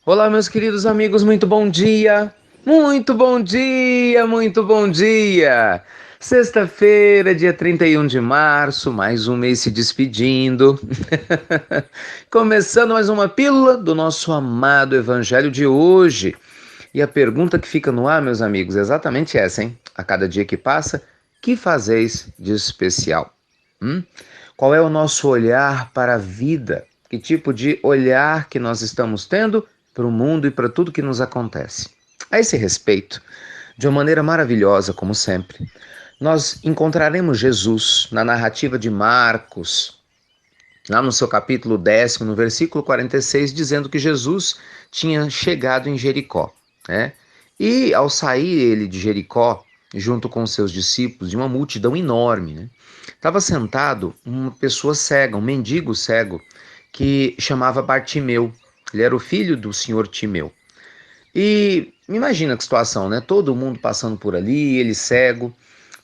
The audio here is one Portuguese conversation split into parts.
Olá, meus queridos amigos, muito bom dia! Muito bom dia, muito bom dia! Sexta-feira, dia 31 de março, mais um mês se despedindo. Começando mais uma pílula do nosso amado Evangelho de hoje. E a pergunta que fica no ar, meus amigos, é exatamente essa, hein? A cada dia que passa, que fazeis de especial? Hum? Qual é o nosso olhar para a vida? Que tipo de olhar que nós estamos tendo para o mundo e para tudo que nos acontece? A esse respeito, de uma maneira maravilhosa, como sempre, nós encontraremos Jesus na narrativa de Marcos, lá no seu capítulo 10, no versículo 46, dizendo que Jesus tinha chegado em Jericó, né? E ao sair ele de Jericó, junto com seus discípulos, de uma multidão enorme, né? Estava sentado uma pessoa cega, um mendigo cego, que chamava Bartimeu. Ele era o filho do senhor Timeu. E imagina que situação, né? Todo mundo passando por ali, ele cego,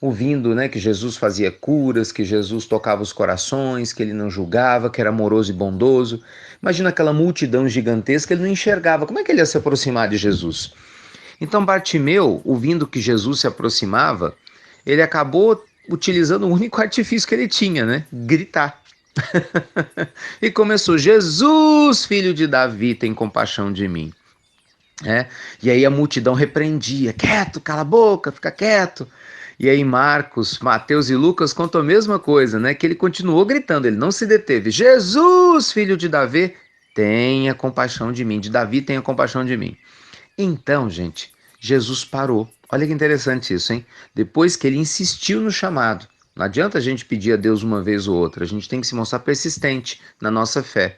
ouvindo, né, que Jesus fazia curas, que Jesus tocava os corações, que ele não julgava, que era amoroso e bondoso. Imagina aquela multidão gigantesca, ele não enxergava. Como é que ele ia se aproximar de Jesus? Então Bartimeu, ouvindo que Jesus se aproximava, ele acabou utilizando o único artifício que ele tinha, né? Gritar. E começou: Jesus, filho de Davi, tem compaixão de mim. É, e aí a multidão repreendia: quieto, cala a boca, fica quieto. E aí Marcos, Mateus e Lucas contam a mesma coisa, né? Que ele continuou gritando, ele não se deteve: Jesus, filho de Davi, tenha compaixão de mim, de Davi tenha compaixão de mim. Então, gente, Jesus parou. Olha que interessante isso, hein? Depois que ele insistiu no chamado. Não adianta a gente pedir a Deus uma vez ou outra, a gente tem que se mostrar persistente na nossa fé.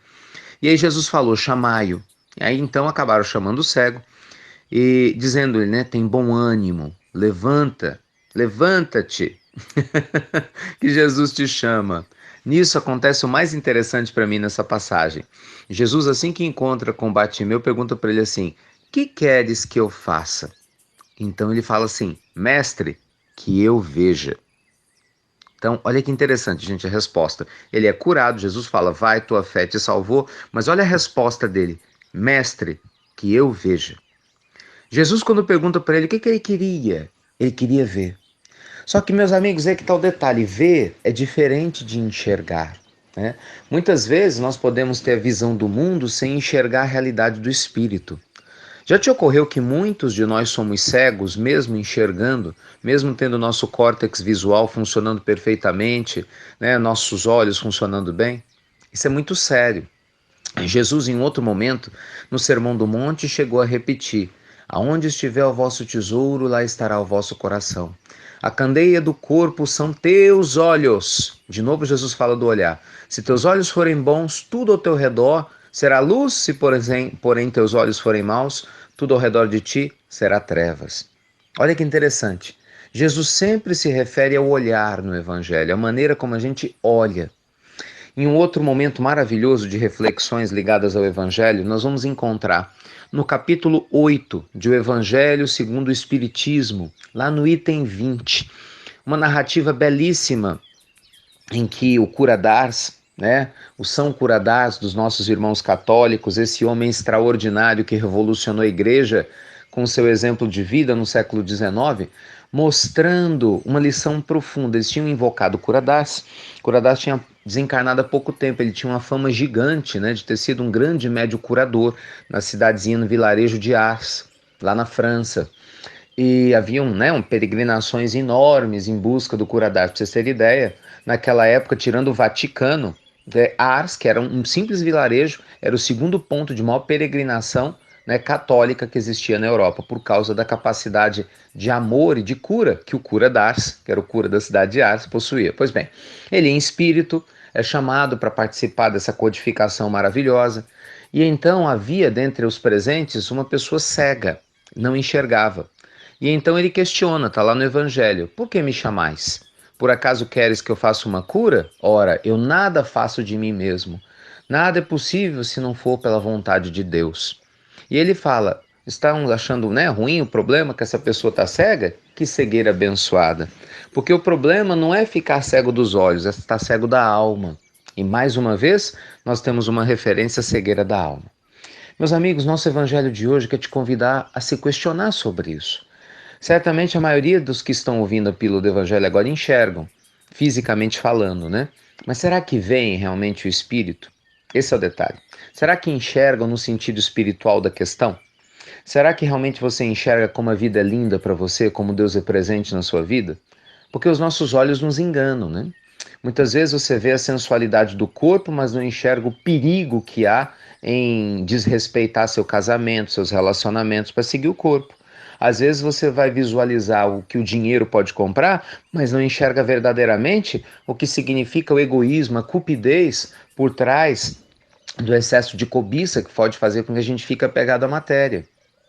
E aí Jesus falou: chamai-o. E aí então acabaram chamando o cego e dizendo-lhe, né, tem bom ânimo, levanta, levanta-te, que Jesus te chama. Nisso acontece o mais interessante para mim nessa passagem. Jesus, assim que encontra com Bartimeu, pergunta para ele assim: que queres que eu faça? Então ele fala assim: mestre, que eu veja. Então, olha que interessante, gente, a resposta. Ele é curado, Jesus fala: vai, tua fé te salvou, mas olha a resposta dele: mestre, que eu veja. Jesus, quando pergunta para ele o que ele queria ver. Só que, meus amigos, é que tá o detalhe: ver é diferente de enxergar, né? Muitas vezes nós podemos ter a visão do mundo sem enxergar a realidade do espírito. Já te ocorreu que muitos de nós somos cegos, mesmo enxergando, mesmo tendo nosso córtex visual funcionando perfeitamente, né, nossos olhos funcionando bem? Isso é muito sério. Jesus, em outro momento, no Sermão do Monte, chegou a repetir: aonde estiver o vosso tesouro, lá estará o vosso coração. A candeia do corpo são teus olhos. De novo, Jesus fala do olhar. Se teus olhos forem bons, tudo ao teu redor será luz. Se, porém, teus olhos forem maus, tudo ao redor de ti será trevas. Olha que interessante. Jesus sempre se refere ao olhar no Evangelho, a maneira como a gente olha. Em um outro momento maravilhoso de reflexões ligadas ao Evangelho, nós vamos encontrar no capítulo 8 de O Evangelho segundo o Espiritismo, lá no item 20, uma narrativa belíssima em que o cura d'Ars, né, o São Cura d'Ars dos nossos irmãos católicos, esse homem extraordinário que revolucionou a igreja com seu exemplo de vida no século XIX, mostrando uma lição profunda. Eles tinham invocado Cura d'Ars. Cura d'Ars tinha desencarnado há pouco tempo, ele tinha uma fama gigante, né, de ter sido um grande médium curador na cidadezinha, no vilarejo de Ars, lá na França. E haviam, né, peregrinações enormes em busca do Cura d'Ars. Para vocês terem ideia, naquela época, tirando o Vaticano, Ars, que era um simples vilarejo, era o segundo ponto de maior peregrinação, né, católica que existia na Europa, por causa da capacidade de amor e de cura que o Cura d'Ars, que era o cura da cidade de Ars, possuía. Pois bem, ele em espírito é chamado para participar dessa codificação maravilhosa, e então havia dentre os presentes uma pessoa cega, não enxergava. E então ele questiona, está lá no Evangelho: por que me chamais? Por acaso queres que eu faça uma cura? Ora, eu nada faço de mim mesmo. Nada é possível se não for pela vontade de Deus. E ele fala: estão achando, né, ruim o problema que essa pessoa está cega? Que cegueira abençoada. Porque o problema não é ficar cego dos olhos, é estar cego da alma. E mais uma vez, nós temos uma referência à cegueira da alma. Meus amigos, nosso evangelho de hoje quer te convidar a se questionar sobre isso. Certamente a maioria dos que estão ouvindo a pílula do evangelho agora enxergam, fisicamente falando, né? Mas será que veem realmente o espírito? Esse é o detalhe. Será que enxergam no sentido espiritual da questão? Será que realmente você enxerga como a vida é linda para você, como Deus é presente na sua vida? Porque os nossos olhos nos enganam, né? Muitas vezes você vê a sensualidade do corpo, mas não enxerga o perigo que há em desrespeitar seu casamento, seus relacionamentos para seguir o corpo. Às vezes você vai visualizar o que o dinheiro pode comprar, mas não enxerga verdadeiramente o que significa o egoísmo, a cupidez por trás do excesso de cobiça que pode fazer com que a gente fique apegado à matéria.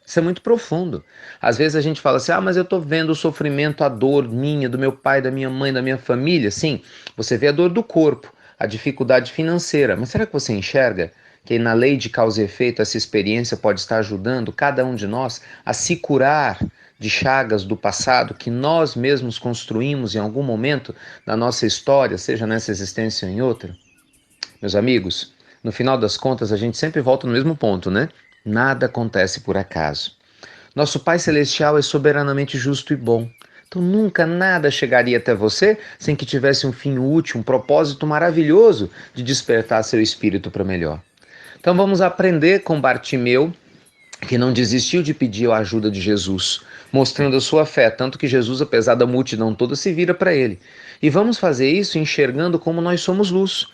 Isso é muito profundo. Às vezes a gente fala assim, mas eu estou vendo o sofrimento, a dor minha, do meu pai, da minha mãe, da minha família. Sim, você vê a dor do corpo, a dificuldade financeira, mas será que você enxerga que na lei de causa e efeito essa experiência pode estar ajudando cada um de nós a se curar de chagas do passado que nós mesmos construímos em algum momento da nossa história, seja nessa existência ou em outra? Meus amigos, no final das contas a gente sempre volta no mesmo ponto, né? Nada acontece por acaso. Nosso Pai Celestial é soberanamente justo e bom. Então nunca nada chegaria até você sem que tivesse um fim útil, um propósito maravilhoso de despertar seu espírito para melhor. Então vamos aprender com Bartimeu, que não desistiu de pedir a ajuda de Jesus, mostrando a sua fé, tanto que Jesus, apesar da multidão toda, se vira para ele. E vamos fazer isso enxergando como nós somos luz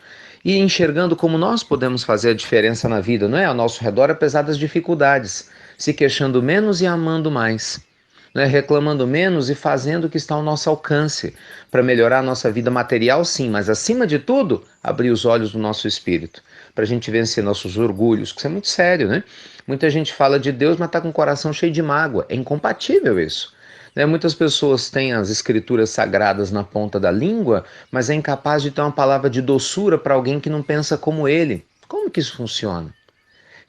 e enxergando como nós podemos fazer a diferença na vida, não é? Ao nosso redor, apesar das dificuldades, se queixando menos e amando mais. Né, reclamando menos e fazendo o que está ao nosso alcance para melhorar a nossa vida material, sim, mas acima de tudo, abrir os olhos do nosso espírito, para a gente vencer nossos orgulhos, que isso é muito sério, né? Muita gente fala de Deus, mas está com o coração cheio de mágoa. É incompatível isso. Né? Muitas pessoas têm as escrituras sagradas na ponta da língua, mas é incapaz de ter uma palavra de doçura para alguém que não pensa como ele. Como que isso funciona?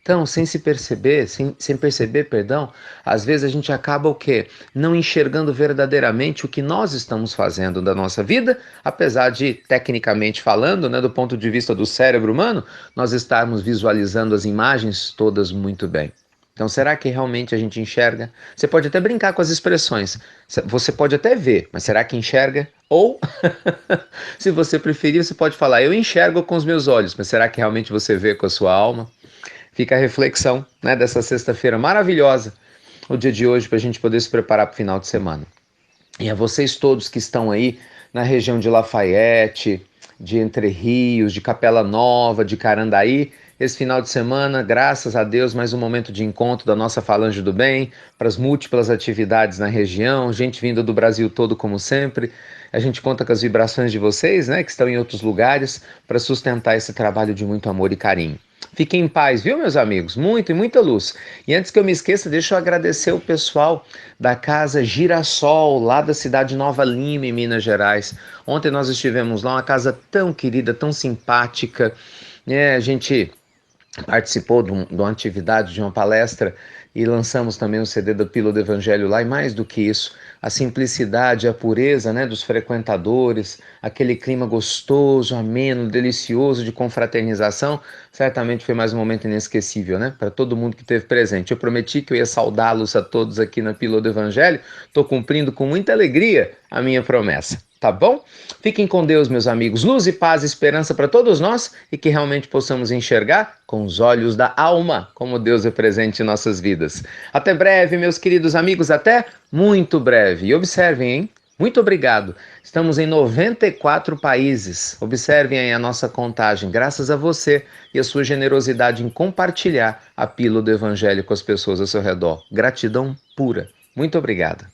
Então, sem perceber, perdão, às vezes a gente acaba o quê? Não enxergando verdadeiramente o que nós estamos fazendo da nossa vida, apesar de, tecnicamente falando, né, do ponto de vista do cérebro humano, nós estarmos visualizando as imagens todas muito bem. Então, será que realmente a gente enxerga? Você pode até brincar com as expressões, você pode até ver, mas será que enxerga? Ou, se você preferir, você pode falar, eu enxergo com os meus olhos, mas será que realmente você vê com a sua alma? Fica a reflexão, né, dessa sexta-feira maravilhosa, o dia de hoje, para a gente poder se preparar para o final de semana. E a vocês todos que estão aí na região de Lafayette, de Entre Rios, de Capela Nova, de Carandaí, esse final de semana, graças a Deus, mais um momento de encontro da nossa Falange do Bem, para as múltiplas atividades na região, gente vinda do Brasil todo como sempre. A gente conta com as vibrações de vocês, né, que estão em outros lugares, para sustentar esse trabalho de muito amor e carinho. Fiquem em paz, viu, meus amigos? Muito e muita luz. E antes que eu me esqueça, deixa eu agradecer o pessoal da Casa Girassol, lá da cidade de Nova Lima, em Minas Gerais. Ontem nós estivemos lá, uma casa tão querida, tão simpática, né? A gente participou de uma atividade, de uma palestra, e lançamos também o CD da Pílula do Evangelho lá, e mais do que isso, a simplicidade, a pureza, né, dos frequentadores, aquele clima gostoso, ameno, delicioso de confraternização, certamente foi mais um momento inesquecível, né, para todo mundo que esteve presente. Eu prometi que eu ia saudá-los a todos aqui na Pílula do Evangelho, estou cumprindo com muita alegria a minha promessa. Tá bom? Fiquem com Deus, meus amigos. Luz e paz e esperança para todos nós e que realmente possamos enxergar com os olhos da alma como Deus é presente em nossas vidas. Até breve, meus queridos amigos. Até muito breve. E observem, hein? Muito obrigado. Estamos em 94 países. Observem aí a nossa contagem. Graças a você e a sua generosidade em compartilhar a pílula do Evangelho com as pessoas ao seu redor. Gratidão pura. Muito obrigado.